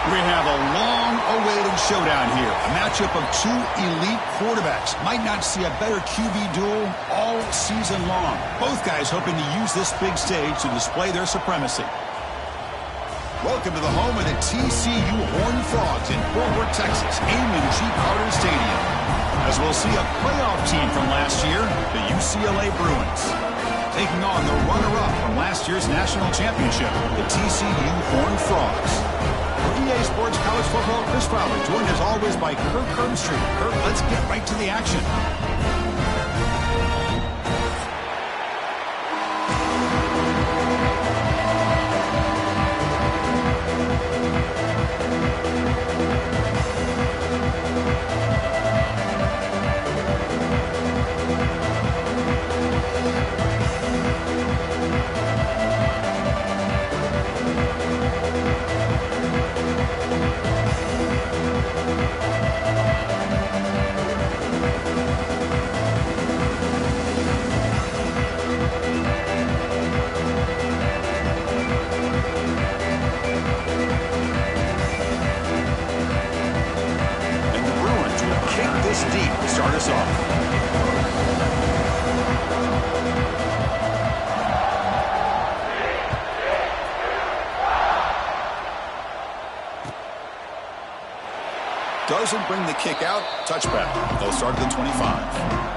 We have a long-awaited showdown here. A matchup of two elite quarterbacks. Might not see a better QB duel all season long. Both guys hoping to use this big stage to display their supremacy. Welcome to the home of the TCU Horned Frogs in Fort Worth, Texas, Amon G. Carter Stadium. As we'll see a playoff team from last year, the UCLA Bruins, taking on the runner-up from last year's national championship, the TCU Horned Frogs. For EA Sports College Football, Chris Fowler, joined as always by Kirk Herbstreit. Kirk, let's get right to the action. Start us off. Doesn't bring the kick out. Touchback. They'll start at the 25.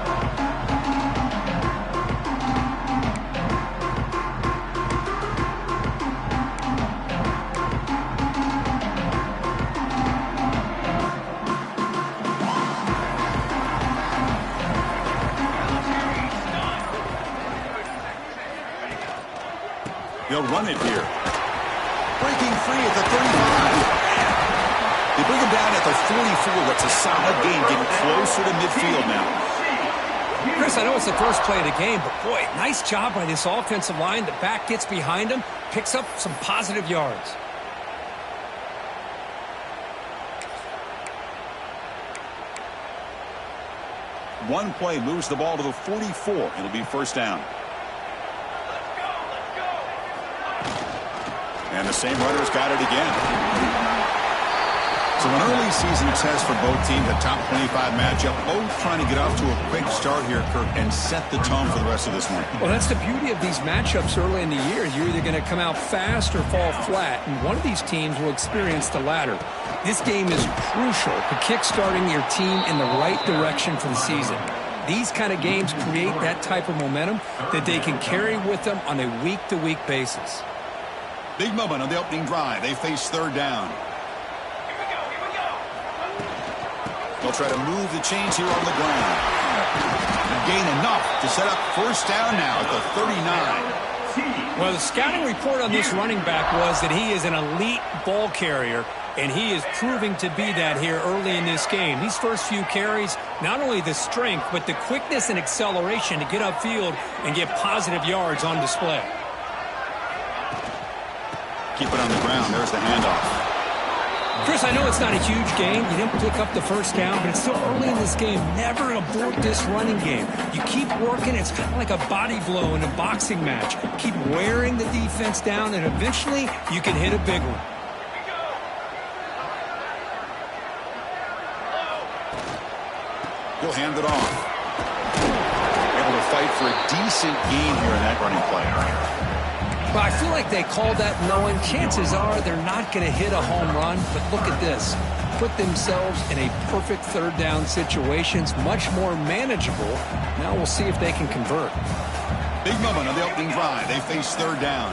They'll run it here. Breaking free at the 35. They bring him down at the 44. That's a solid gain, getting closer to midfield now. Chris, I know it's the first play of the game, but boy, nice job by this offensive line. The back gets behind him, picks up some positive yards. One play moves the ball to the 44. It'll be first down. And the same runner's got it again. So an early season test for both teams, a top 25 matchup. Both trying to get off to a quick start here, Kirk, and set the tone for the rest of this one. Well, that's the beauty of these matchups early in the year. You're either going to come out fast or fall flat, and one of these teams will experience the latter. This game is crucial to kick-starting your team in the right direction for the season. These kind of games create that type of momentum that they can carry with them on a week-to-week basis. Big moment on the opening drive. They face third down. They'll try to move the chains here on the ground. Gain enough to set up first down now at the 39. Well, the scouting report on this running back was that he is an elite ball carrier, and he is proving to be that here early in this game. These first few carries, not only the strength, but the quickness and acceleration to get upfield and get positive yards on display. Keep it on the ground. There's the handoff. Chris, I know it's not a huge game. You didn't pick up the first down, but it's still early in this game. Never abort this running game. You keep working. It's kind of like a body blow in a boxing match. Keep wearing the defense down, and eventually you can hit a big one. He'll hand it off. Able to fight for a decent gain here in that running play. Well, I feel like they called that knowing chances are they're not going to hit a home run, but look at this. Put themselves in a perfect third down situations, much more manageable. Now we'll see if they can convert. Big moment on the opening drive. They face third down.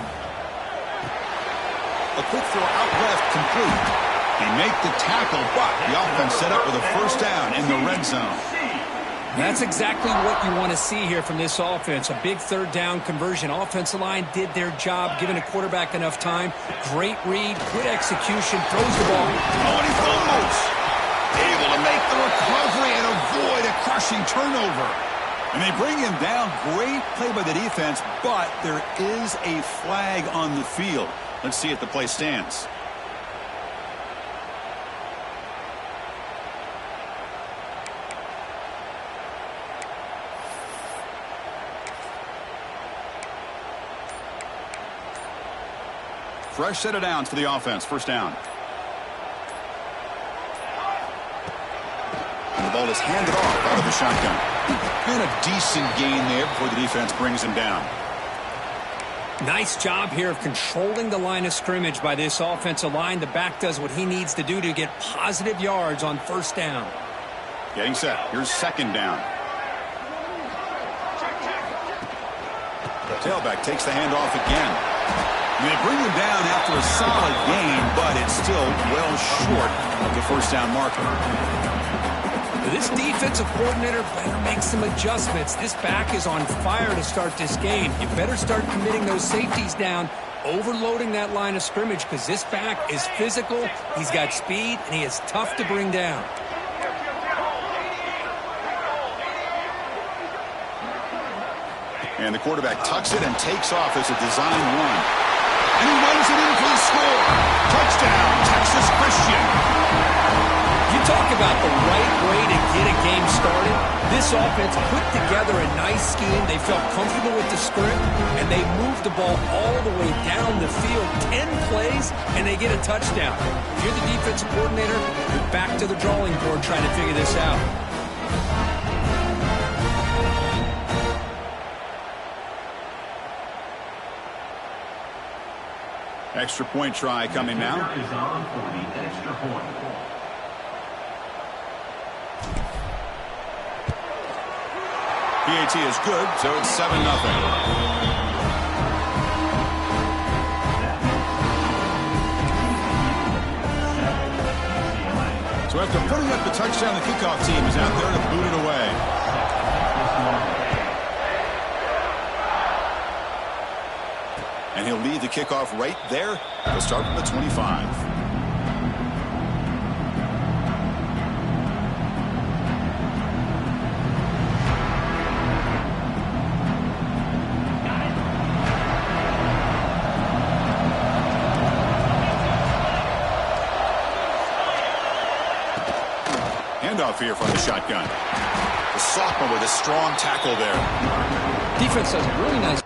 A quick throw out left, complete. They make the tackle, but the offense set up with a first down in the red zone. That's exactly what you want to see here from this offense. A big third down conversion. Offensive line did their job, giving a quarterback enough time. Great read, good execution, throws the ball. Oh, and he fumbles. Able to make the recovery and avoid a crushing turnover. And they bring him down. Great play by the defense, but there is a flag on the field. Let's see if the play stands. Fresh set of downs for the offense. First down. ball is handed off out of the shotgun. And a decent gain there before the defense brings him down. Nice job here of controlling the line of scrimmage by this offensive line. The back does what he needs to do to get positive yards on first down. Getting set. Here's second down. The tailback takes the handoff again. They bring him down after a solid gain, but it's still well short of the first down marker. This defensive coordinator better make some adjustments. This back is on fire to start this game. You better start committing those safeties down, overloading that line of scrimmage, because this back is physical, he's got speed, and he is tough to bring down. And the quarterback tucks it and takes off as a design run. And he runs it in for the score. Touchdown, Texas Christian. You talk about the right way to get a game started. This offense put together a nice scheme. They felt comfortable with the script, and they moved the ball all the way down the field. 10 plays, and they get a touchdown. If you're the defensive coordinator, you're back to the drawing board trying to figure this out. Extra point try coming now. Is on for the extra point. PAT is good, so it's 7-0. So after putting up the touchdown, the kickoff team is out there to boot it away. And he'll lead the kickoff right there. He'll start from the 25. Handoff here from the shotgun. The sophomore with a strong tackle there. Defense does a really nice.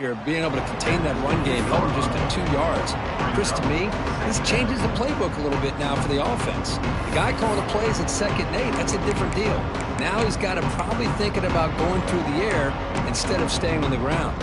Here, being able to contain that run game, held him just to 2 yards. Chris, to me, this changes the playbook a little bit now for the offense. The guy calling the plays at 2nd and 8, that's a different deal. Now he's got to probably thinking about going through the air instead of staying on the ground.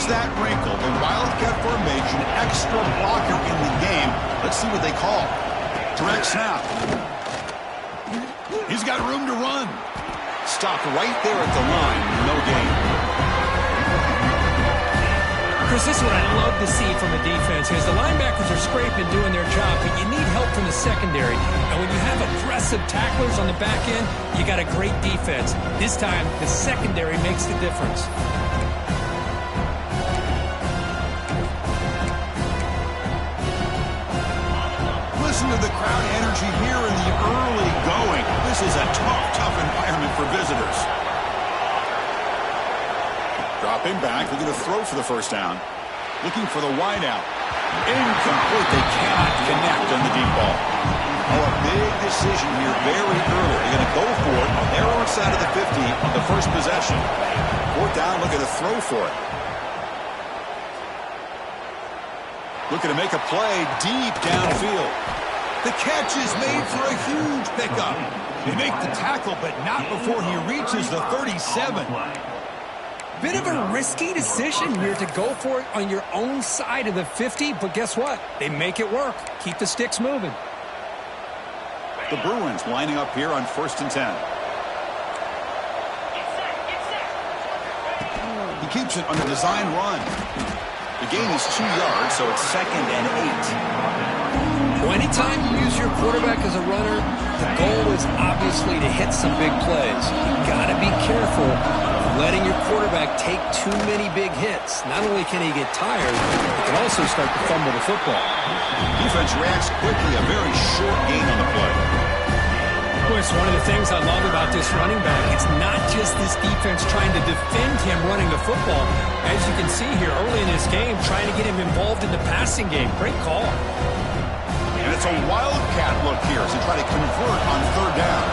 That wrinkle, the Wildcat formation, extra blocker in the game. Let's see what they call. Direct snap. He's got room to run. Stopped right there at the line. No gain. Chris, this is what I love to see from a defense is the linebackers are scraping, doing their job, but you need help from the secondary. And when you have aggressive tacklers on the back end, you got a great defense. This time, the secondary makes the difference. Listen to the crowd energy here going. This is a tough environment for visitors. Dropping back, looking to throw for the first down. Looking for the wide out. Incomplete. They cannot connect on the deep ball. Oh, a big decision here very early. They're going to go for it on their own side of the 50 on the first possession. Fourth down, looking to throw for it. Looking to make a play deep downfield. The catch is made for a huge pickup. They make the tackle, but not before he reaches the 37. Bit of a risky decision here to go for it on your own side of the 50, but guess what? They make it work. Keep the sticks moving. The Bruins lining up here on 1st and 10. He keeps it on the design run. The gain is 2 yards, so it's 2nd and 8. Well, anytime you use your quarterback as a runner, the goal is obviously to hit some big plays. You've got to be careful of letting your quarterback take too many big hits. Not only can he get tired, he can also start to fumble the football. Defense reacts quickly, a very short gain on the play. Well, it's one of the things I love about this running back. It's not just this defense trying to defend him running the football. As you can see here early in this game, trying to get him involved in the passing game. Great call. And it's a wildcat look here as they try to convert on 3rd down.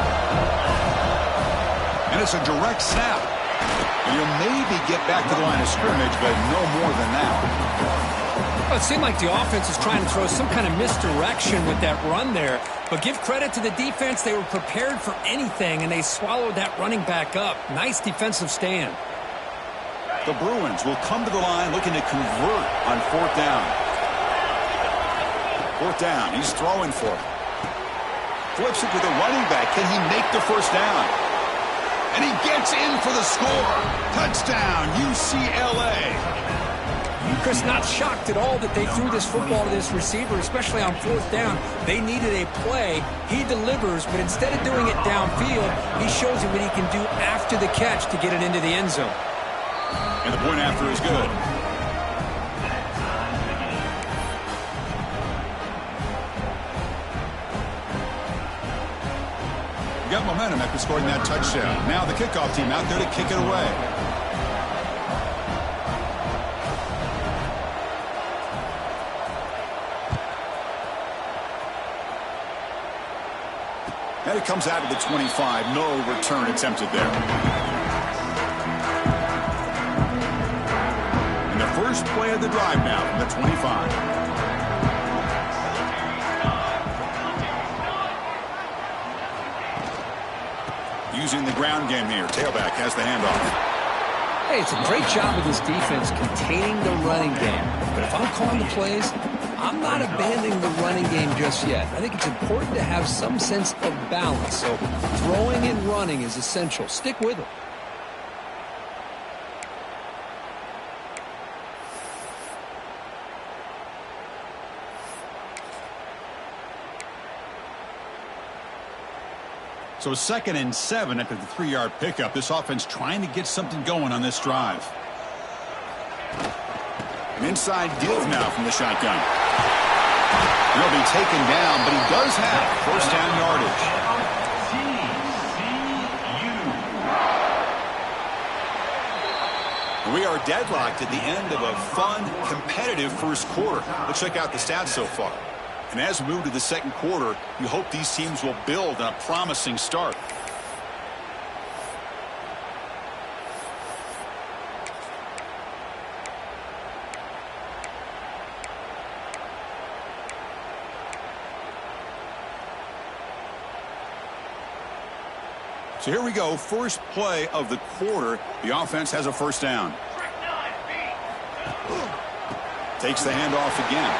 And it's a direct snap. And you'll maybe get back to the line of scrimmage, but no more than that. Well, it seemed like the offense was trying to throw some kind of misdirection with that run there. But give credit to the defense. They were prepared for anything, and they swallowed that running back up. Nice defensive stand. The Bruins will come to the line looking to convert on 4th down. 4th down. He's throwing for it. Flips it to the running back. Can he make the first down? And he gets in for the score. Touchdown, UCLA. Chris, not shocked at all that they threw this football to this receiver, especially on 4th down. They needed a play. He delivers, but instead of doing it downfield, he shows him what he can do after the catch to get it into the end zone. And the point after is good. Got momentum after scoring that touchdown. Now the kickoff team out there to kick it away. And it comes out of the 25. No return attempted there. And the first play of the drive now from the 25. Using the ground game here. Tailback has the handoff. Hey, it's a great job of this defense containing the running game. But if I'm calling the plays, I'm not abandoning the running game just yet. I think it's important to have some sense of balance. So throwing and running is essential. Stick with it. So 2nd and 7 after the 3-yard pickup. This offense trying to get something going on this drive. An inside deal now from the shotgun. He'll be taken down, but he does have first down yardage. We are deadlocked at the end of a fun, competitive first quarter. Let's check out the stats so far. And as we move to the 2nd quarter, you hope these teams will build on a promising start. So here we go, first play of the quarter. The offense has a first down. Takes the handoff again.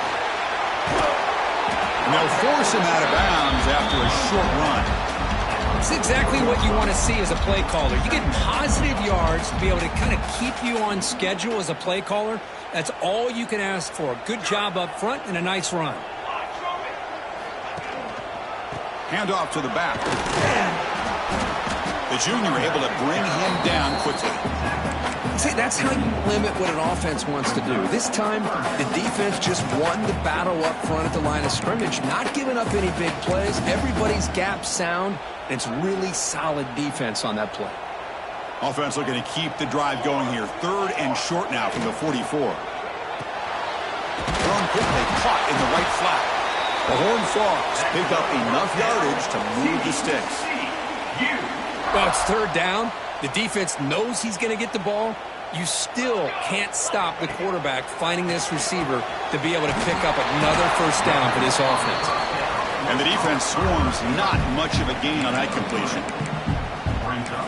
And they'll force him out of bounds after a short run. It's exactly what you want to see as a play caller. You get positive yards to be able to kind of keep you on schedule as a play caller. That's all you can ask for. Good job up front and a nice run. Handoff to the back. The junior able to bring him down quickly. See, that's how you limit what an offense wants to do. This time, the defense just won the battle up front at the line of scrimmage, not giving up any big plays. Everybody's gap sound. It's really solid defense on that play. Offense looking to keep the drive going here. 3rd and short now from the 44. Thrown quickly, caught in the right flat. The Horned Frogs pick up enough yardage to move the sticks. Well, it's 3rd down. The defense knows he's going to get the ball. You still can't stop the quarterback finding this receiver to be able to pick up another 1st down for this offense. And the defense swarms not much of a gain on that completion.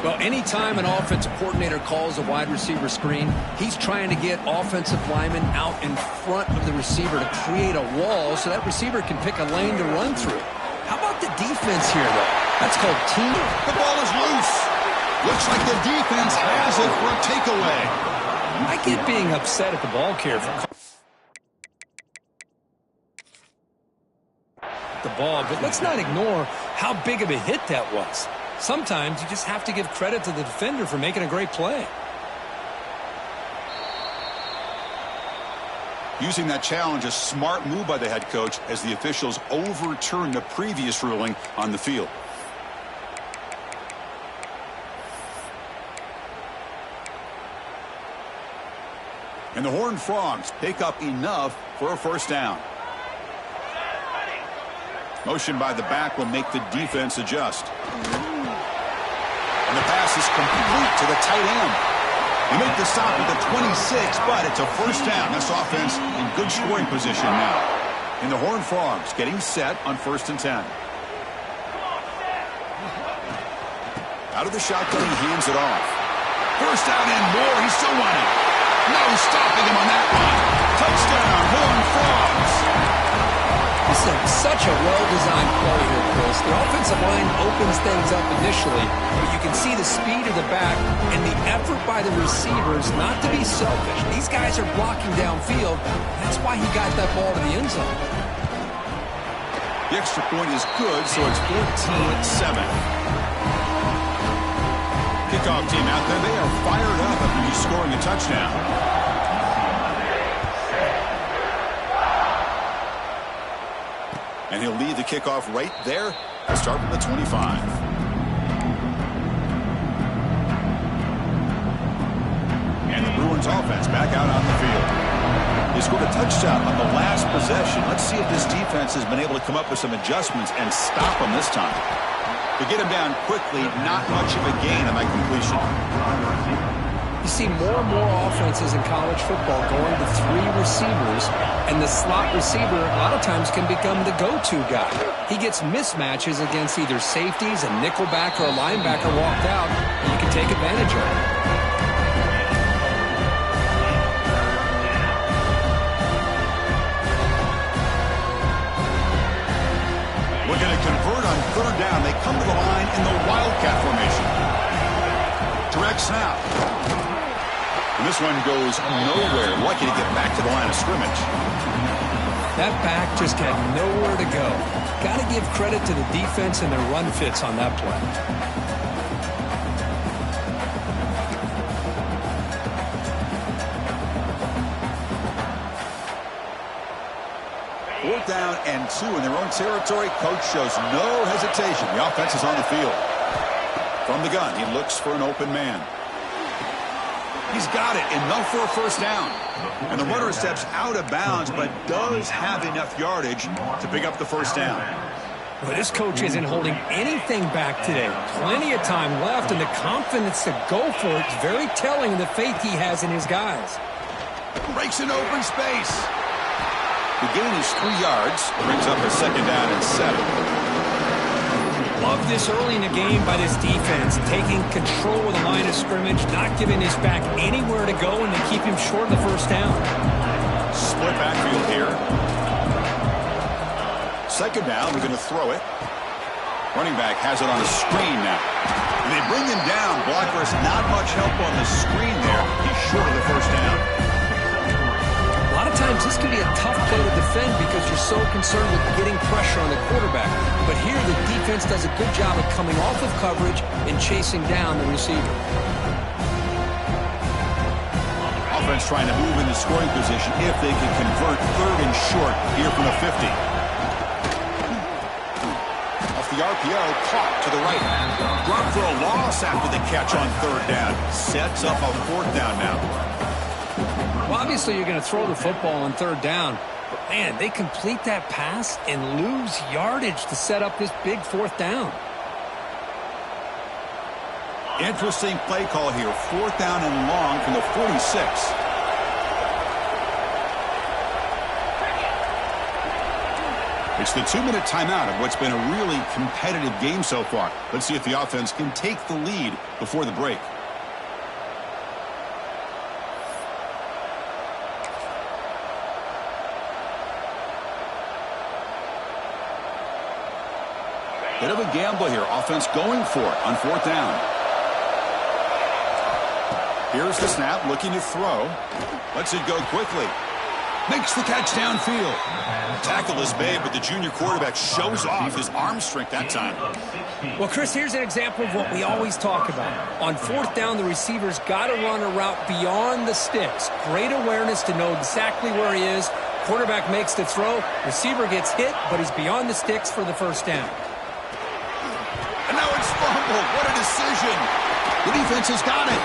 Well, anytime an offensive coordinator calls a wide receiver screen, he's trying to get offensive linemen out in front of the receiver to create a wall so that receiver can pick a lane to run through. How about the defense here, though? That's called team. The ball is loose. Looks like the defense has it for a takeaway. I get being upset at the ball carrier for the ball, but let's not ignore how big of a hit that was. Sometimes you just have to give credit to the defender for making a great play. Using that challenge, a smart move by the head coach as the officials overturn the previous ruling on the field. And the Horned Frogs pick up enough for a 1st down. Motion by the back will make the defense adjust. And the pass is complete to the tight end. They make the stop at the 26, but it's a 1st down. This offense in good scoring position now. And the Horned Frogs getting set on 1st and 10. Out of the shotgun, he hands it off. 1st down and more. He's still running. No stopping him on that one. Touchdown, Horned Frogs. This is such a well-designed play here, Chris. The offensive line opens things up initially, but you can see the speed of the back and the effort by the receivers not to be selfish. These guys are blocking downfield. That's why he got that ball to the end zone. The extra point is good, so it's 14-7. Kickoff team out there. They are fired up after he's scoring a touchdown. And he'll lead the kickoff right there to start from the 25. And the Bruins offense back out on the field. They scored a touchdown on the last possession. Let's see if this defense has been able to come up with some adjustments and stop them this time. To get him down quickly, not much of a gain on that completion. You see more and more offenses in college football going to 3 receivers, and the slot receiver a lot of times can become the go-to guy. He gets mismatches against either safeties, a nickelback, or a linebacker walked out, and you can take advantage of it. Looking to convert on 3rd down. They come to the line in the Wildcat formation. Direct snap. And this one goes nowhere. Lucky to get back to the line of scrimmage. That back just had nowhere to go. Got to give credit to the defense and their run fits on that play. 4th down and 2 in their own territory. Coach shows no hesitation. The offense is on the field. From the gun, he looks for an open man. He's got it. Enough for a 1st down. And the runner steps out of bounds, but does have enough yardage to pick up the 1st down. Well, this coach isn't holding anything back today. Plenty of time left, and the confidence to go for it is very telling of the faith he has in his guys. Breaks an open space. The gain is 3 yards. Brings up a 2nd down and 7. Love this early in the game by this defense, taking control of the line of scrimmage, not giving his back anywhere to go, and they keep him short of the 1st down. Split backfield here. 2nd down, we're going to throw it. Running back has it on the screen now. And they bring him down. Blocker has not much help on the screen there. He's short of the 1st down. A lot of times this can be a tough play to defend because you're so concerned with getting pressure on the quarterback. But here the defense does a good job of coming off of coverage and chasing down the receiver. offense trying to move into scoring position if they can convert 3rd and short here from the 50. Off the RPO, caught to the right. Dropped for a loss after the catch on 3rd down. Sets up a 4th down now. Well, obviously you're going to throw the football on 3rd down. But, man, they complete that pass and lose yardage to set up this big 4th down. Interesting play call here. 4th down and long from the 46. It's the 2-minute timeout of what's been a really competitive game so far. Let's see if the offense can take the lead before the break. Bit of a gamble here. Offense going for it on 4th down. Here's the snap, looking to throw. Lets it go quickly. Makes the catch downfield. Tackle is made, but the junior quarterback shows off his arm strength that time. Well, Chris, here's an example of what we always talk about. On 4th down, the receiver's got to run a route beyond the sticks. Great awareness to know exactly where he is. Quarterback makes the throw. Receiver gets hit, but he's beyond the sticks for the 1st down. And now it's fumbled. What a decision. The defense has got it.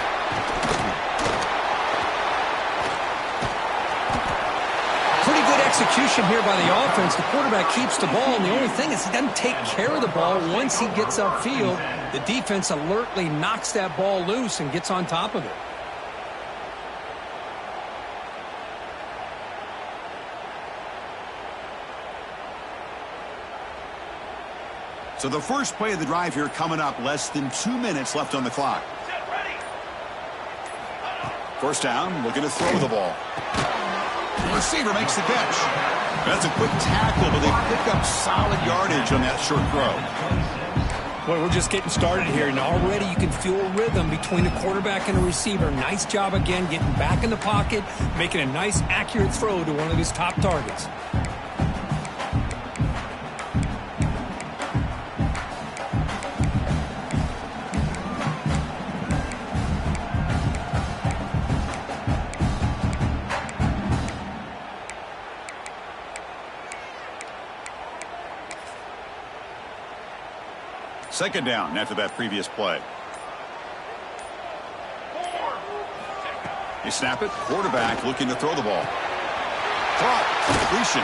Pretty good execution here by the offense. The quarterback keeps the ball, and the only thing is he doesn't take care of the ball once he gets upfield. The defense alertly knocks that ball loose and gets on top of it. So the first play of the drive here coming up, less than 2 minutes left on the clock. 1st down, looking to throw the ball. Receiver makes the catch. That's a quick tackle, but they pick up solid yardage on that short throw. Well, we're just getting started here, and already you can feel a rhythm between the quarterback and the receiver. Nice job again getting back in the pocket, making a nice, accurate throw to one of his top targets. Second down after that previous play. They snap it. Quarterback looking to throw the ball. Throw. Completion.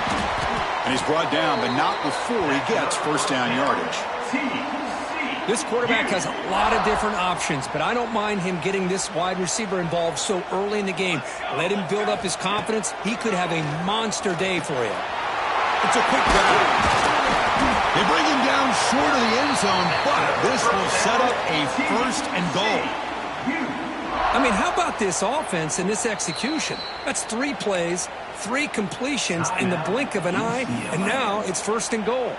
And he's brought down, but not before he gets 1st down yardage. This quarterback has a lot of different options, but I don't mind him getting this wide receiver involved so early in the game. Let him build up his confidence. He could have a monster day for you. It's a quick grab. They bring him down short of the end zone, but this will set up a 1st and goal. I mean, how about this offense and this execution? That's 3 plays, 3 completions in the blink of an eye, and now it's 1st and goal.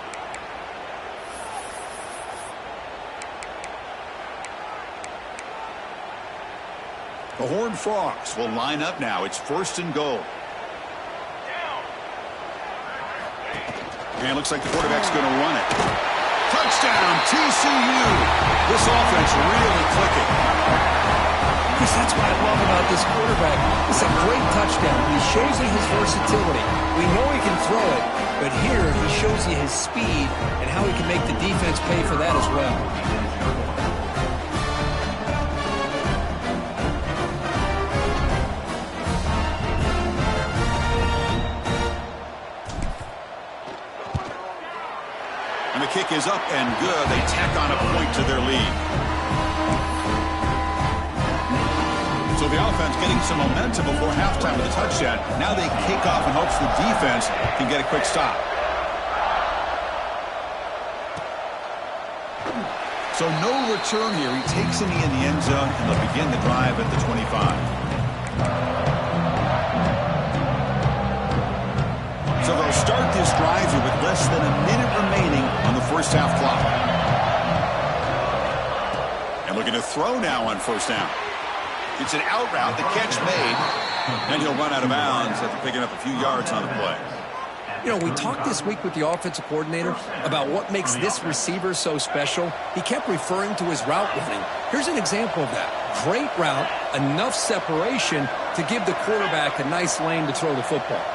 The Horned Frogs will line up now. It's 1st and goal. And it looks like the quarterback's going to run it. Touchdown, TCU. This offense really clicking. Chris, that's what I love about this quarterback. It's a great touchdown. He shows you his versatility. We know he can throw it, but here he shows you his speed and how he can make the defense pay for that as well. And the kick is up and good. They tack on a point to their lead. So the offense getting some momentum before halftime with a touchdown. Now they kick off and hopes the defense can get a quick stop. So no return here. He takes it in the end zone, and they'll begin the drive at the 25. So they'll start this drive here with less than a minute remaining on the 1st half clock. And looking to throw now on 1st down. It's an out route, the catch made, and he'll run out of bounds after picking up a few yards on the play. You know, we talked this week with the offensive coordinator about what makes this receiver so special. He kept referring to his route running. Here's an example of that. Great route, enough separation to give the quarterback a nice lane to throw the football.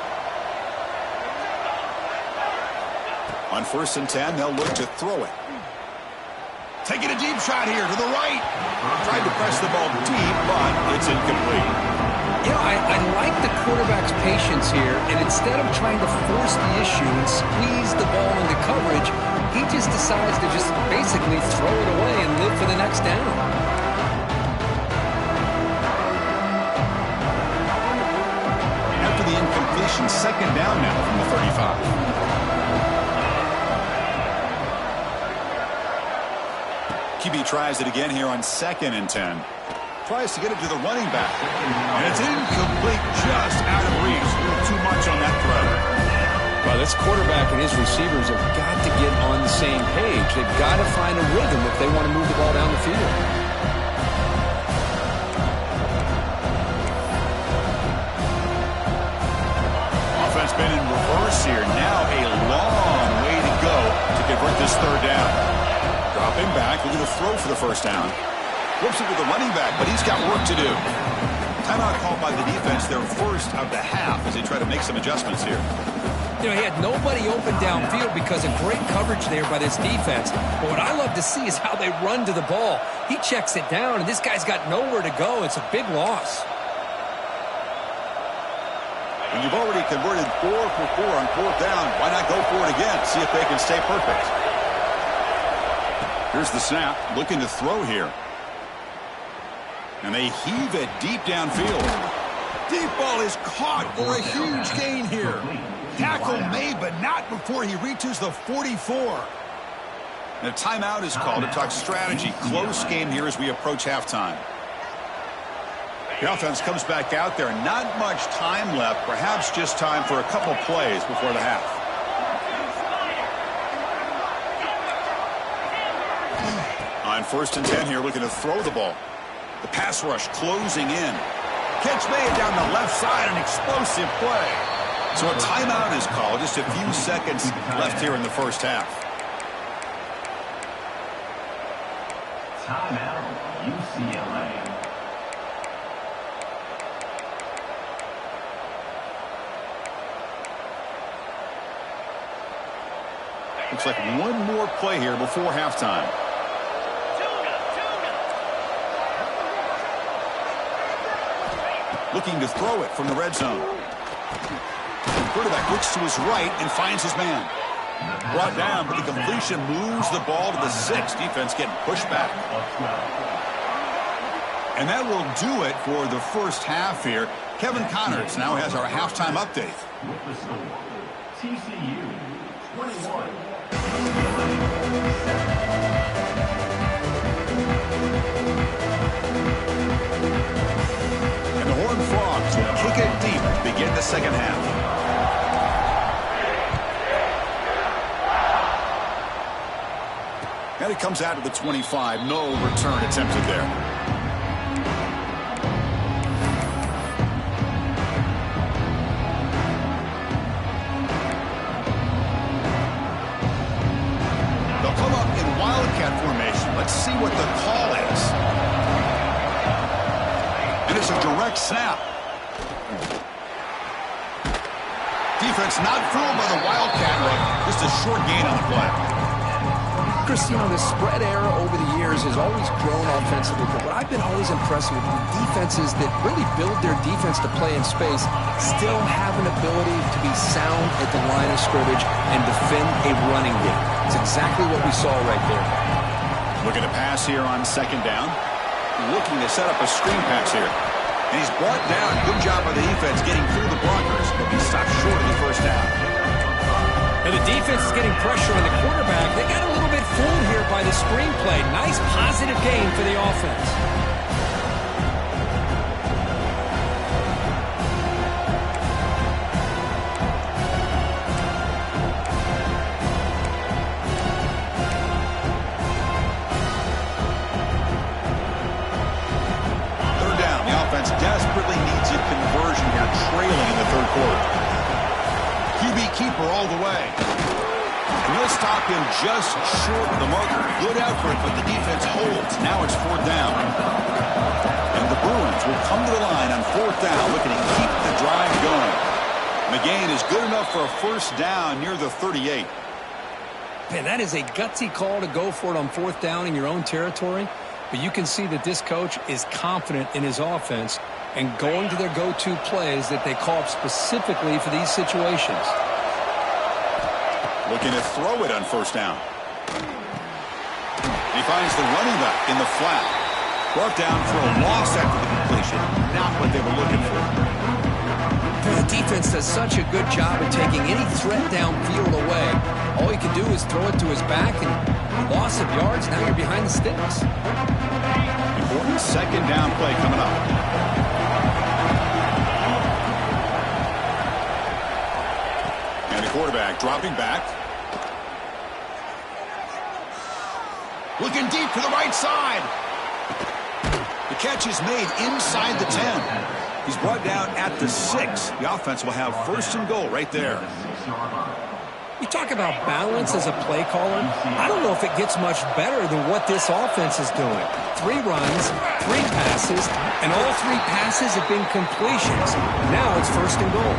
On 1st and 10, they'll look to throw it. Taking a deep shot here to the right. Tried to press the ball deep, but it's incomplete. You know, I like the quarterback's patience here, and instead of trying to force the issue and squeeze the ball into coverage, he just decides to just basically throw it away and live for the next down. After the incompletion, 2nd down now from the 35. QB tries it again here on 2nd and 10. Tries to get it to the running back. And it's incomplete, just out of reach. A little too much on that throw. Well, this quarterback and his receivers have got to get on the same page. They've got to find a rhythm if they want to move the ball down the field. Offense been in reverse here. Now a long way to go to convert this 3rd down. Dropping back, looking to throw for the 1st down. Whips it with the running back, but he's got work to do. Timeout called by the defense, their first of the half, as they try to make some adjustments here. You know, he had nobody open downfield because of great coverage there by this defense. But what I love to see is how they run to the ball. He checks it down, and this guy's got nowhere to go. It's a big loss. When you've already converted 4 for 4 on 4th down, why not go for it again? See if they can stay perfect. Here's the snap, looking to throw here. And they heave it deep downfield. Deep ball is caught for a huge gain here. Tackle made, but not before he reaches the 44. And a timeout is called to talk strategy. Close game here as we approach halftime. The offense comes back out there. Not much time left. Perhaps just time for a couple plays before the half. On 1st and 10 here, looking to throw the ball. The pass rush closing in. Catch made down the left side, an explosive play. So a timeout is called. Just a few seconds left here in the 1st half. Timeout, UCLA. Looks like one more play here before halftime. Looking to throw it from the red zone. Quarterback looks to his right and finds his man. Brought down, but the completion moves the ball to the 6. Defense getting pushed back. And that will do it for the 1st half here. Kevin Connors now has our halftime update. With the score, TCU 21. And the Horned Frogs will kick it deep to begin the 2nd half. And it comes out to the 25. No return attempted there. They'll come up in Wildcat formation. Let's see what the call is. And it's a direct snap. Defense not fooled by the Wildcat look. Just a short gain on the play. Chris, you know, the spread era over the years has always grown offensively, but what I've been always impressed with defenses that really build their defense to play in space still have an ability to be sound at the line of scrimmage and defend a running game. It's exactly what we saw right there. Looking to pass here on 2nd down. Looking to set up a screen pass here. And he's brought down. Good job by the defense getting through the blockers, but he stopped short of the 1st down. And the defense is getting pressure on the quarterback. They got a little bit fooled here by the screenplay. Nice positive gain for the offense. Third down. The offense desperately needs a conversion here, trailing in the 3rd quarter. QB keeper all the way. And they'll stop him just short of the marker. Good effort, but the defense holds. Now it's 4th down. And the Bruins will come to the line on 4th down, looking to keep the drive going. And the gain is good enough for a 1st down near the 38. Man, that is a gutsy call to go for it on 4th down in your own territory. But you can see that this coach is confident in his offense and going to their go-to plays that they call up specifically for these situations. Looking to throw it on 1st down. He finds the running back in the flat. Brought down for a loss after the completion. Not what they were looking for. The defense does such a good job of taking any threat downfield away. All you can do is throw it to his back, and loss of yards, now you're behind the sticks. Important 2nd down play coming up. And the quarterback dropping back. Looking deep to the right side. The catch is made inside the 10. He's brought down at the 6. The offense will have 1st and goal right there. You talk about balance as a play caller. I don't know if it gets much better than what this offense is doing. 3 runs, 3 passes, and all 3 passes have been completions. Now it's 1st and goal.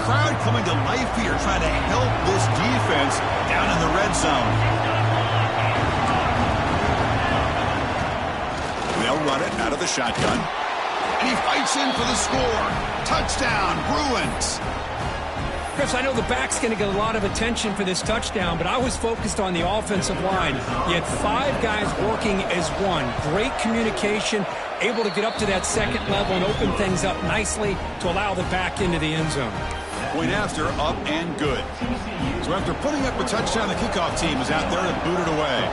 Crowd coming to life here, trying to help this defense down in the red zone. They'll run it out of the shotgun. And he fights in for the score. Touchdown, Bruins. Chris, I know the back's going to get a lot of attention for this touchdown, but I was focused on the offensive line. You had 5 guys working as one. Great communication, able to get up to that 2nd level and open things up nicely to allow the back into the end zone. Point after, up and good. So after putting up a touchdown, the kickoff team is out there to boot it away.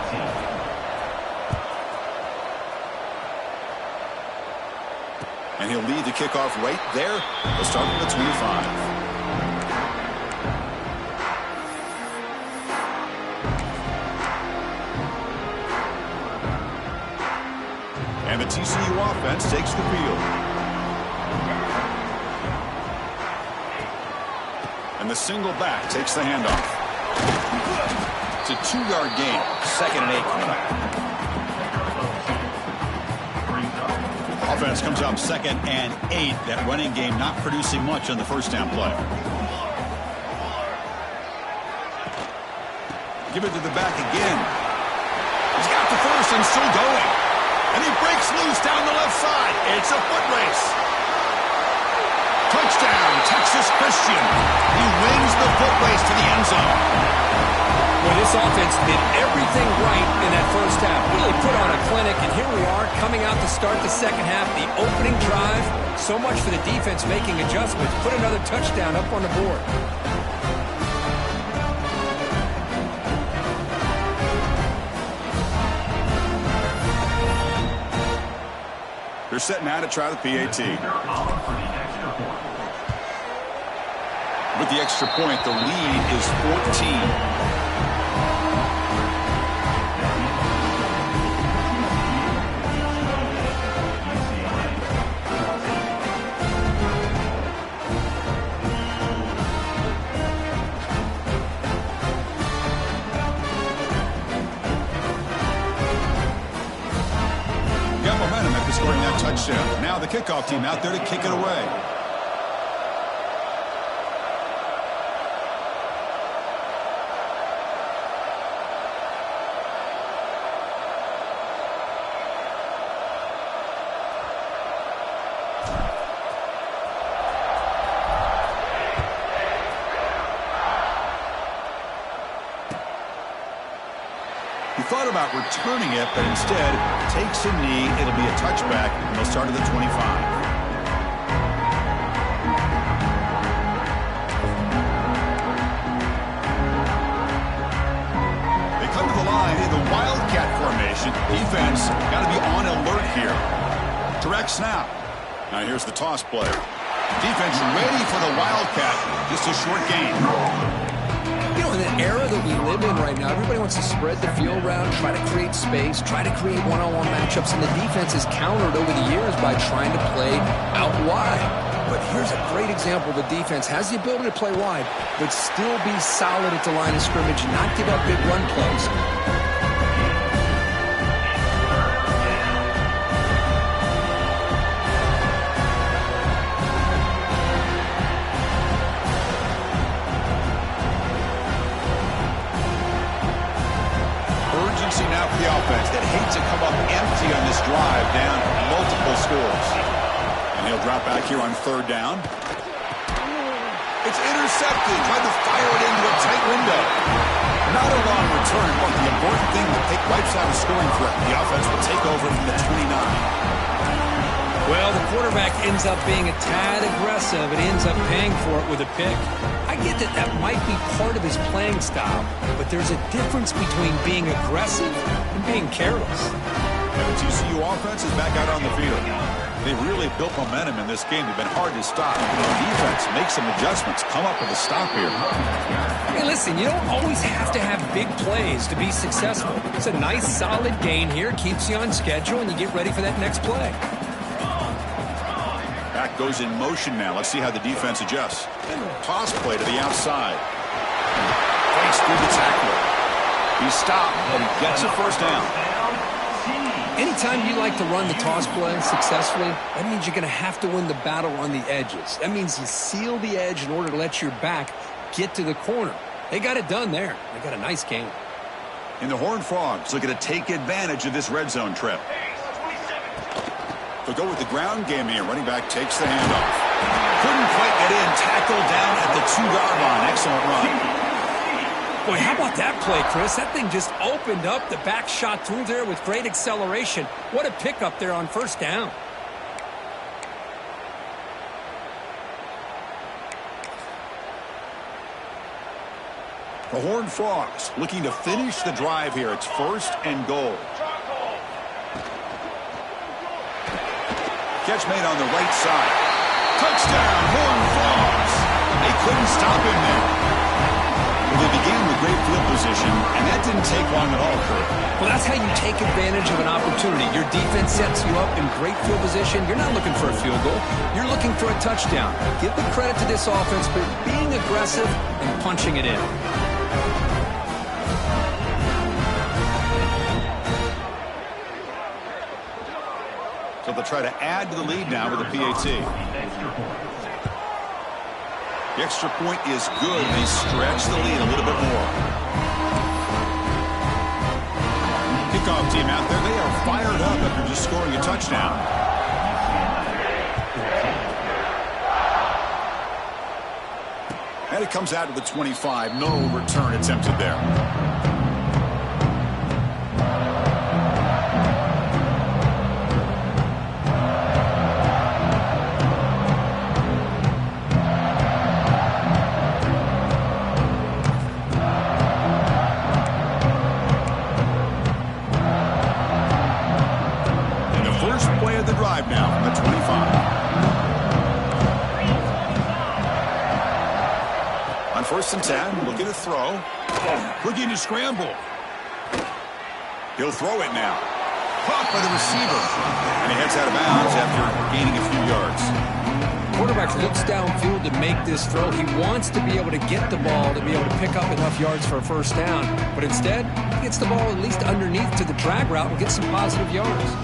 And he'll lead the kickoff right there. They'll start at the 25. And the TCU offense takes the field. And the single back takes the handoff. It's a 2-yard gain. 2nd and 8 coming up. Offense comes up 2nd and 8. That running game not producing much on the 1st down play. Give it to the back again. He's got the 1st and still going. And he breaks loose down the left side. It's a foot race. Touchdown, Texas Christian. He wins the foot race to the end zone. Well, this offense did everything right in that 1st half. Really put on a clinic, and here we are coming out to start the 2nd half. The opening drive, so much for the defense making adjustments. Put another touchdown up on the board. They're set now to try the PAT. With the extra point, the lead is 14. Got momentum after scoring that touchdown. Now the kickoff team out there to kick it away. He thought about returning it, but instead takes a knee. It'll be a touchback, and they'll start at the 25. They come to the line in the Wildcat formation. Defense got to be on alert here. Direct snap. Now here's the toss play. Defense ready for the Wildcat. Just a short gain. You know, in the era that we live in right now, everybody wants to spread the field around, try to create space, try to create one-on-one matchups, and the defense has countered over the years by trying to play out wide. But here's a great example. The defense has the ability to play wide, but still be solid at the line of scrimmage, not give up big run plays. Now for the offense that hates to come up empty on this drive down multiple scores. And he'll drop back here on third down. It's intercepted. Tried to fire it into a tight window. Not a long return, but the important thing that take wipes out a scoring threat. The offense will take over from the 29. Well, the quarterback ends up being a tad aggressive. It ends up paying for it with a pick. I get that that might be part of his playing style, but there's a difference between being aggressive and being careless. And the TCU offense is back out on the field. They've really built momentum in this game. They've been hard to stop. The defense makes some adjustments, come up with a stop here. Hey, listen, you don't always have to have big plays to be successful. It's a nice, solid gain here, keeps you on schedule, and you get ready for that next play. Back goes in motion now. Let's see how the defense adjusts. Toss play to the outside. Breaks through the tackler. He's stopped, but he gets a first down. Anytime you like to run the toss play successfully, that means you're going to have to win the battle on the edges. That means you seal the edge in order to let your back get to the corner. They got it done there. They got a nice game. And the Horned Frogs looking to take advantage of this red zone trip. They'll go with the ground game here. Running back takes the handoff. Couldn't quite get in. Tackled down at the 2-yard line. Excellent run. Boy, how about that play, Chris? That thing just opened up. The back shot through there with great acceleration. What a pickup there on first down. The Horned Frogs looking to finish the drive here. It's 1st and goal. Catch made on the right side. Touchdown, Horned Frogs. They couldn't stop him there. Well, they began with great field position, and that didn't take long at all, Kurt. Well, that's how you take advantage of an opportunity. Your defense sets you up in great field position. You're not looking for a field goal. You're looking for a touchdown. Give the credit to this offense for being aggressive and punching it in. So they'll try to add to the lead now with a PAT. The extra point is good. They stretch the lead a little bit more. Kickoff team out there. They are fired up after just scoring a touchdown. And it comes out to the 25. No return attempted there. Now from the 25. On 1st and 10, looking to throw. Looking to scramble. He'll throw it now. Caught by the receiver. And he heads out of bounds after gaining a few yards. Quarterback looks downfield to make this throw. He wants to be able to get the ball to be able to pick up enough yards for a first down. But instead, he gets the ball at least underneath to the drag route and gets some positive yards.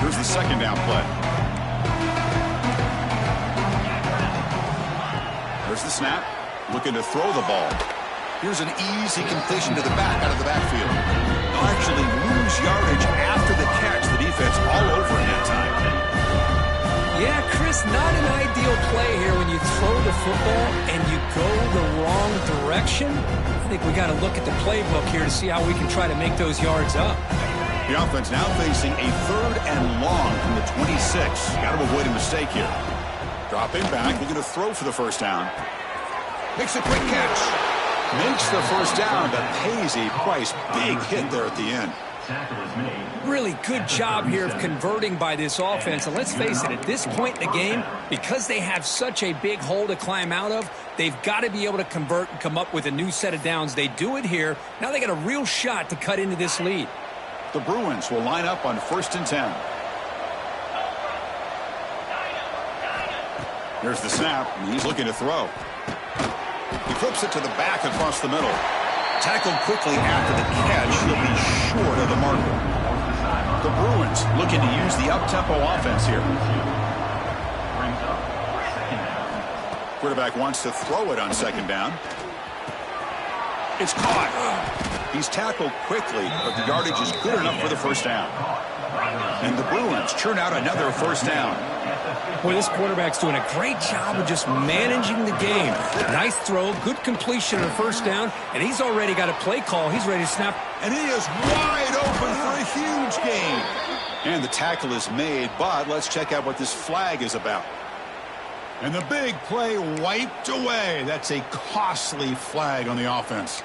Here's the 2nd down play. There's the snap. Looking to throw the ball. Here's an easy completion to the back out of the backfield. They'll actually lose yardage after the catch. The defense all over in that time. Yeah, Chris, not an ideal play here when you throw the football and you go the wrong direction. I think we got to look at the playbook here to see how we can try to make those yards up. The offense now facing a 3rd and long from the 26. Got to avoid a mistake here. Dropping back, looking to throw for the first down. Makes a quick catch. Makes the first down, but pays a price. Big hit there at the end. tackle is made. Really good job here of converting by this offense. And let's face it, at this point in the game, because they have such a big hole to climb out of, they've got to be able to convert and come up with a new set of downs. They do it here. Now they got a real shot to cut into this lead. The Bruins will line up on 1st and 10. Here's the snap, and he's looking to throw. He flips it to the back across the middle. Tackled quickly after the catch. He'll be short of the marker. The Bruins looking to use the up-tempo offense here. Quarterback wants to throw it on 2nd down. It's caught. He's tackled quickly, but the yardage is good enough for the 1st down. And the Bruins churn out another 1st down. Boy, this quarterback's doing a great job of just managing the game. Nice throw, good completion on 1st down, and he's already got a play call. He's ready to snap. And he is wide open for a huge gain. And the tackle is made, but let's check out what this flag is about. And the big play wiped away. That's a costly flag on the offense.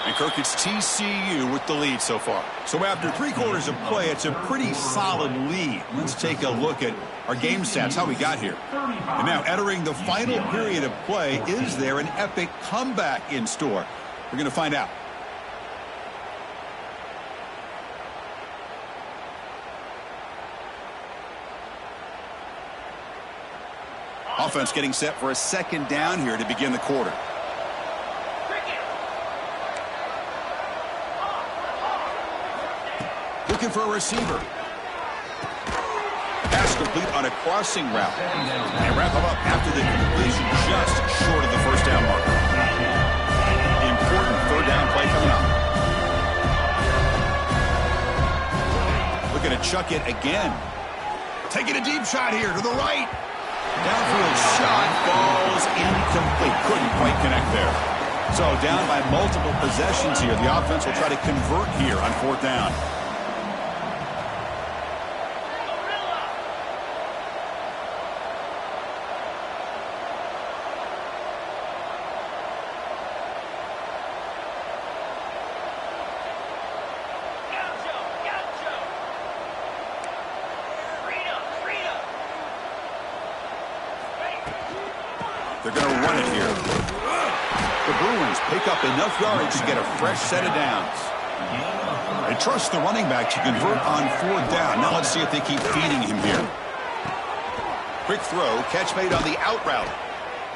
And Kirk, it's TCU with the lead so far. So after 3 quarters of play, it's a pretty solid lead. Let's take a look at our game stats, how we got here. And now entering the final period of play, is there an epic comeback in store? We're going to find out. Offense getting set for a 2nd down here to begin the quarter. Looking for a receiver. Pass complete on a crossing route. And wrap him up after the completion just short of the 1st down marker. Important 3rd down play coming up. Looking to chuck it again. Taking a deep shot here to the right. Downfield shot falls incomplete. Couldn't quite connect there. So down by multiple possessions here. The offense will try to convert here on 4th down. They're going to run it here. The Bruins pick up enough yards to get a fresh set of downs. They trust the running back to convert on 4th down. Now let's see if they keep feeding him here. Quick throw, catch made on the out route.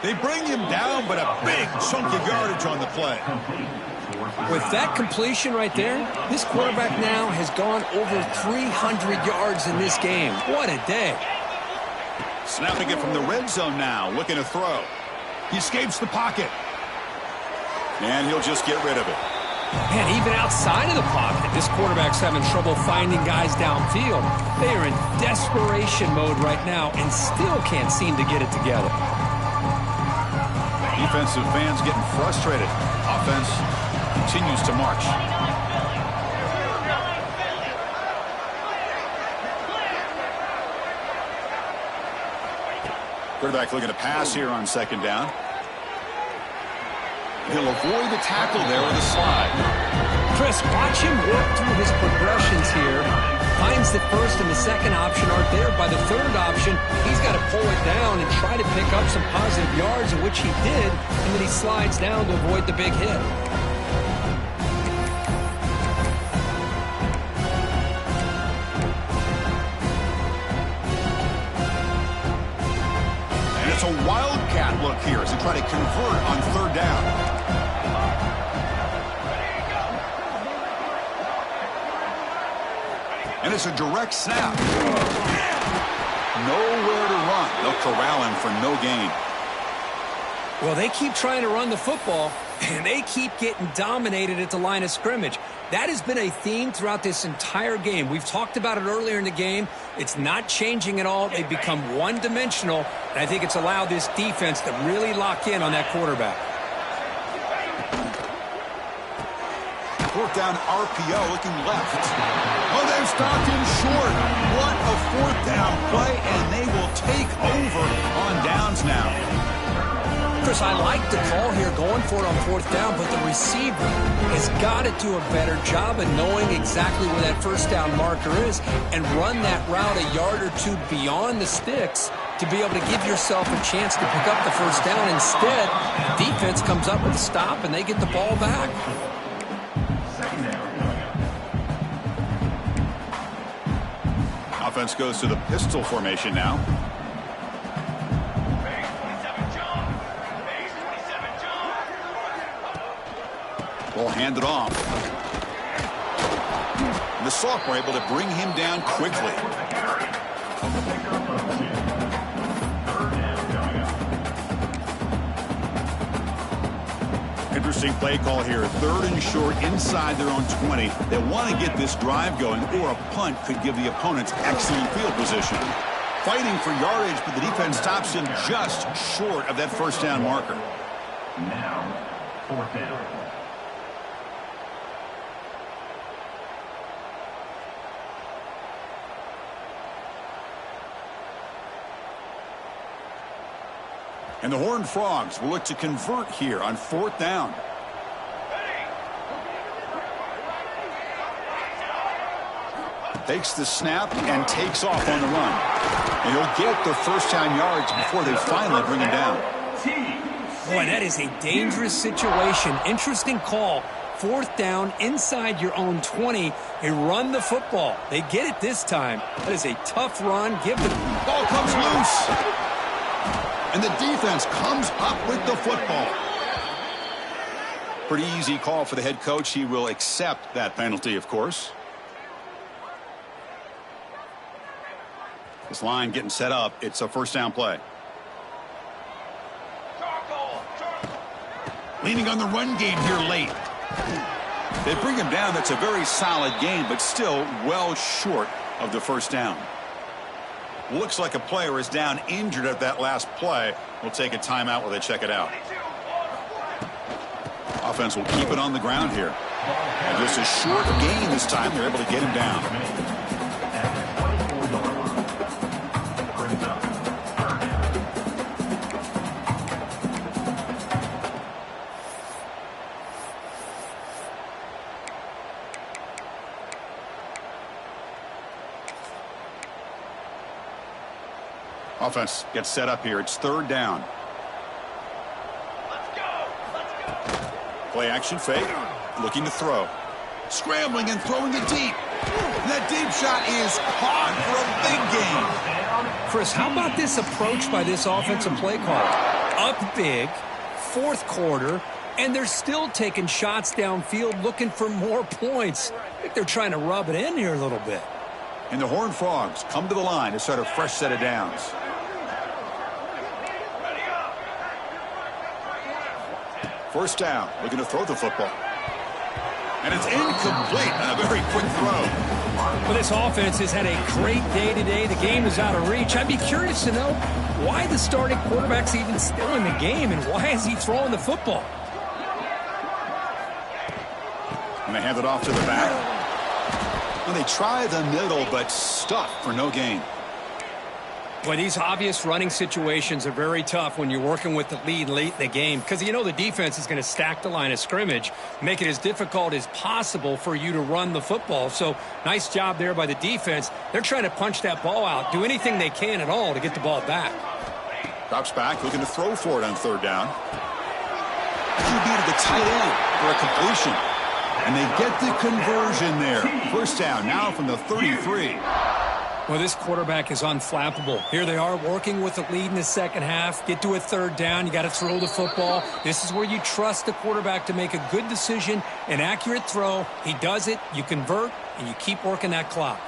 They bring him down, but a big chunk of yardage on the play. With that completion right there, this quarterback now has gone over 300 yards in this game. What a day. Snapping it from the red zone now, looking to throw. He escapes the pocket. And he'll just get rid of it. Man, even outside of the pocket, this quarterback's having trouble finding guys downfield. They are in desperation mode right now and still can't seem to get it together. Defensive fans getting frustrated. Offense continues to march. Quarterback looking to pass here on 2nd down. He'll avoid the tackle there with a slide. Chris, watch him work through his progressions here. Finds the 1st and the 2nd option aren't there. By the 3rd option, he's got to pull it down and try to pick up some positive yards, in which he did, and then he slides down to avoid the big hit. It's a wildcat look here as they try to convert on 3rd down. And it's a direct snap. Nowhere to run. They'll corral him for no gain. Well, they keep trying to run the football, and they keep getting dominated at the line of scrimmage. That has been a theme throughout this entire game. We've talked about it earlier in the game. It's not changing at all. They've become one-dimensional, and I think it's allowed this defense to really lock in on that quarterback. fourth down RPO looking left. Oh, they've stopped him short. What a fourth down play, and they will take over on downs now. Chris, I like the call here going for it on fourth down, but the receiver has got to do a better job of knowing exactly where that first down marker is and run that route a yard or two beyond the sticks to be able to give yourself a chance to pick up the first down. Instead, the defense comes up with a stop, and they get the ball back. Offense goes to the pistol formation now. Ball handed off. And the sophomore able to bring him down quickly. Interesting play call here. Third and short inside their own 20. They want to get this drive going, or a punt could give the opponents excellent field position. Fighting for yardage, but the defense stops him just short of that first down marker. Now, fourth down. And the Horned Frogs will look to convert here on fourth down. Takes the snap and takes off on the run. And he'll get the first down yards before they finally bring him down. Boy, that is a dangerous situation. Interesting call. Fourth down inside your own 20. They run the football. They get it this time. That is a tough run. Give the ball comes loose. And the defense comes up with the football. Pretty easy call for the head coach. He will accept that penalty, of course. This line getting set up. It's a first down play. Leaning on the run game here late. They bring him down. That's a very solid game, but still well short of the first down. Looks like a player is down injured at that last play. We'll take a timeout while they check it out. Offense will keep it on the ground here. And just a short gain this time. They're able to get him down. Offense gets set up here. It's third down. Let's go. Play action fake. Looking to throw. Scrambling and throwing it deep. That deep shot is caught for a big gain. Chris, how about this approach by this offensive play caller? Up big, fourth quarter, and they're still taking shots downfield looking for more points. I think they're trying to rub it in here a little bit. And the Horned Frogs come to the line to start a fresh set of downs. First down, looking to throw the football. And it's incomplete on a very quick throw. Well, this offense has had a great day today. The game is out of reach. I'd be curious to know why the starting quarterback's even still in the game and why is he throwing the football? And they hand it off to the back. Well, they try the middle, but stuff for no gain. Well, these obvious running situations are very tough when you're working with the lead late in the game because you know the defense is going to stack the line of scrimmage, make it as difficult as possible for you to run the football. So nice job there by the defense. They're trying to punch that ball out, do anything they can at all to get the ball back. Drops back, looking to throw for it on third down. QB to the tight end for a completion. And they get the conversion there. First down now from the 33. Well, this quarterback is unflappable. Here they are working with the lead in the second half. Get to a third down. You got to throw the football. This is where you trust the quarterback to make a good decision, an accurate throw. He does it, you convert, and you keep working that clock.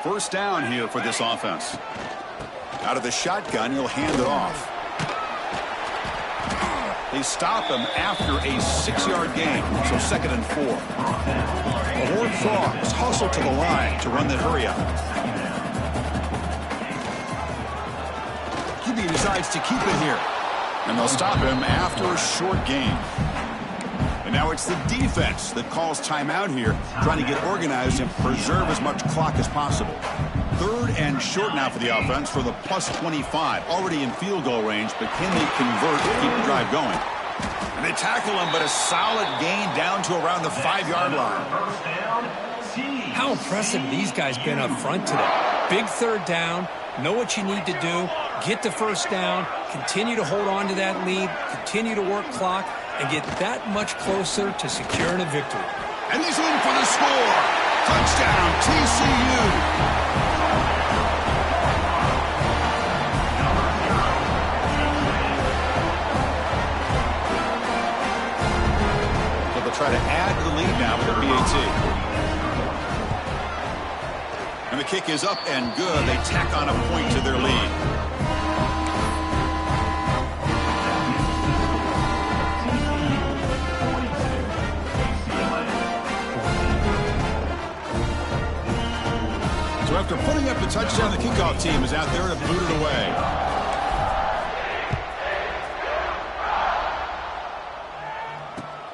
First down here for this offense. Out of the shotgun, he'll hand it off. They stop him after a 6-yard gain, so second and 4. The Horned Frogs hustle to the line to run that hurry out. QB decides to keep it here. And they'll stop him after a short gain. And Now it's the defense that calls timeout here, trying to get organized and preserve as much clock as possible. 3rd and short now for the offense for the plus 25. Already in field goal range, but can they convert to keep the drive going? And they tackle him, but a solid gain down to around the 5-yard line. How impressive these guys been up front today. Big 3rd down, know what you need to do, get the 1st down, continue to hold on to that lead, continue to work clock, and get that much closer to securing a victory. And he's in for the score. Touchdown, TCU. So they'll try to add to the lead now with a PAT. And the kick is up and good. They tack on a point to their lead. So after putting up the touchdown, the kickoff team is out there to boot it away.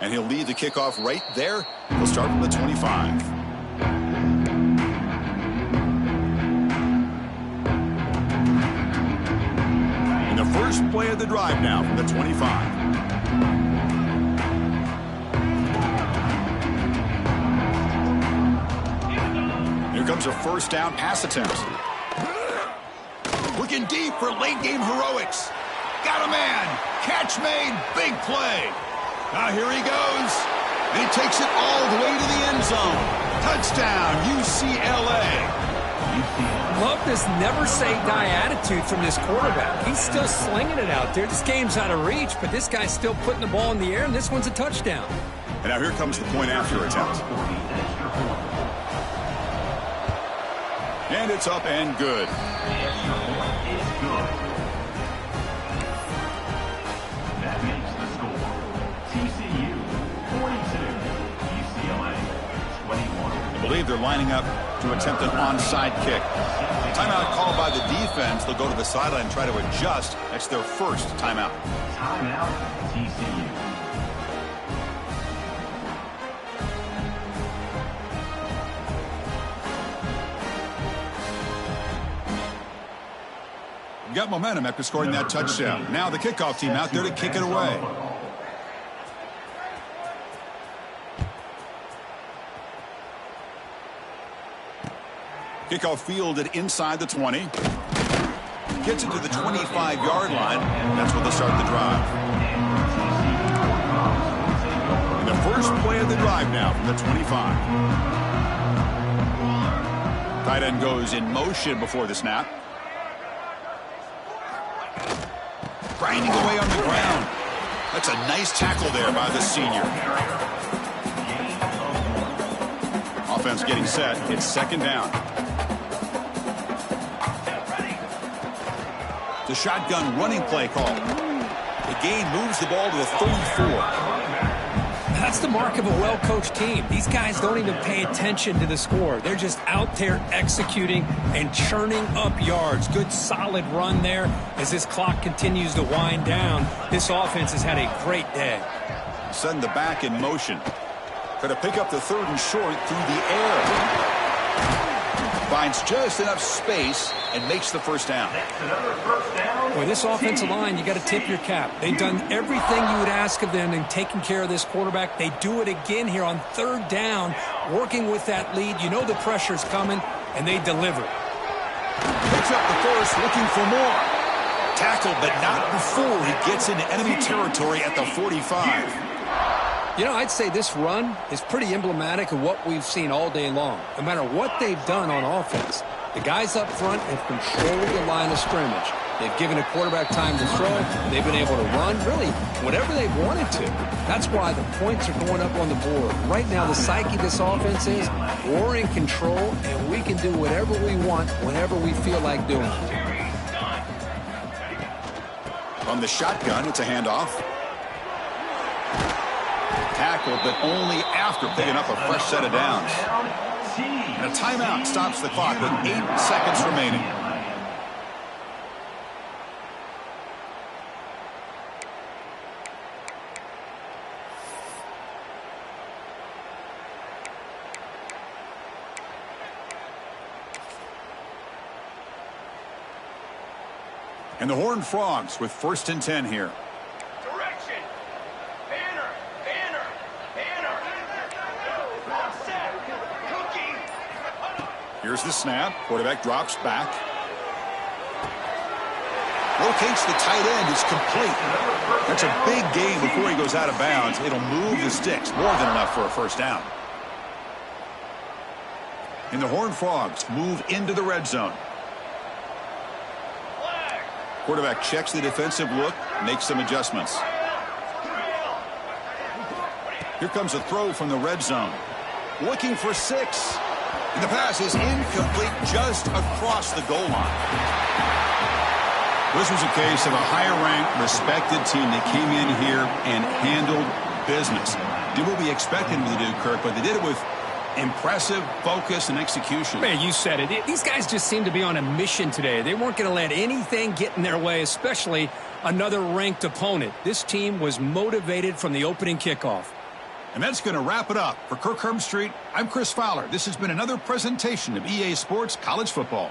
And he'll lead the kickoff right there. He'll start from the 25. First play of the drive now from the 25. Here comes a 1st down pass attempt. Looking deep for late game heroics. Got a man. Catch made. Big play. Now here he goes. And he takes it all the way to the end zone. Touchdown, UCLA. Love this never-say-die attitude from this quarterback. He's still slinging it out there. This game's out of reach, but this guy's still putting the ball in the air, and this one's a touchdown. And now here comes the point-after attempt. And it's up and good. That makes the score. TCU 42, UCLA 21. I believe they're lining up to attempt an onside kick. Timeout called by the defense. They'll go to the sideline and try to adjust. That's their 1st timeout. Timeout, TCU. Got momentum after scoring that touchdown. Now the kickoff team out there to kick it away. Kickoff fielded inside the 20. Gets it to the 25-yard line. That's where they'll start the drive. And the first play of the drive now from the 25. Tight end goes in motion before the snap. Grinding away on the ground. That's a nice tackle there by the senior. Offense getting set. It's 2nd down. The shotgun running play call. The gain moves the ball to the 34. That's the mark of a well-coached team. These guys don't even pay attention to the score. They're just out there executing and churning up yards. Good solid run there as this clock continues to wind down. This offense has had a great day. Send the back in motion. Try to pick up the 3rd and short through the air. Finds just enough space and makes the 1st down. Boy, this offensive line, you got to tip your cap. They've done everything you would ask of them in taking care of this quarterback. They do it again here on 3rd down, working with that lead. You know the pressure's coming, and they deliver. Picks up the 1st, looking for more. Tackled, but not before he gets into enemy territory at the 45. You know, I'd say this run is pretty emblematic of what we've seen all day long. No matter what they've done on offense, the guys up front have controlled the line of scrimmage. They've given a quarterback time to throw. They've been able to run, really, whatever they've wanted to. That's why the points are going up on the board. Right now, the psyche of this offense is we're in control, and we can do whatever we want whenever we feel like doing it. On the shotgun, it's a handoff. Tackled, but only after picking up a fresh set of downs. And a timeout stops the clock with 8 seconds remaining. And the Horned Frogs with 1st and 10 here. Direction. Banner. Banner. Banner. Set. Cookie. Here's the snap. Quarterback drops back. Locates the tight end. It's complete. That's a big gain before he goes out of bounds. It'll move the sticks. More than enough for a 1st down. And the Horned Frogs move into the red zone. Quarterback checks the defensive look, makes some adjustments. Here comes a throw from the red zone. Looking for 6. And the pass is incomplete just across the goal line. This was a case of a higher-ranked, respected team that came in here and handled business. Did what we expected them to do, Kirk, but they did it with impressive focus and execution. Man, you said it. These guys just seem to be on a mission today. They weren't going to let anything get in their way, especially another ranked opponent. This team was motivated from the opening kickoff. And that's going to wrap it up. For Kirk Herbstreit, I'm Chris Fowler. This has been another presentation of EA Sports College Football.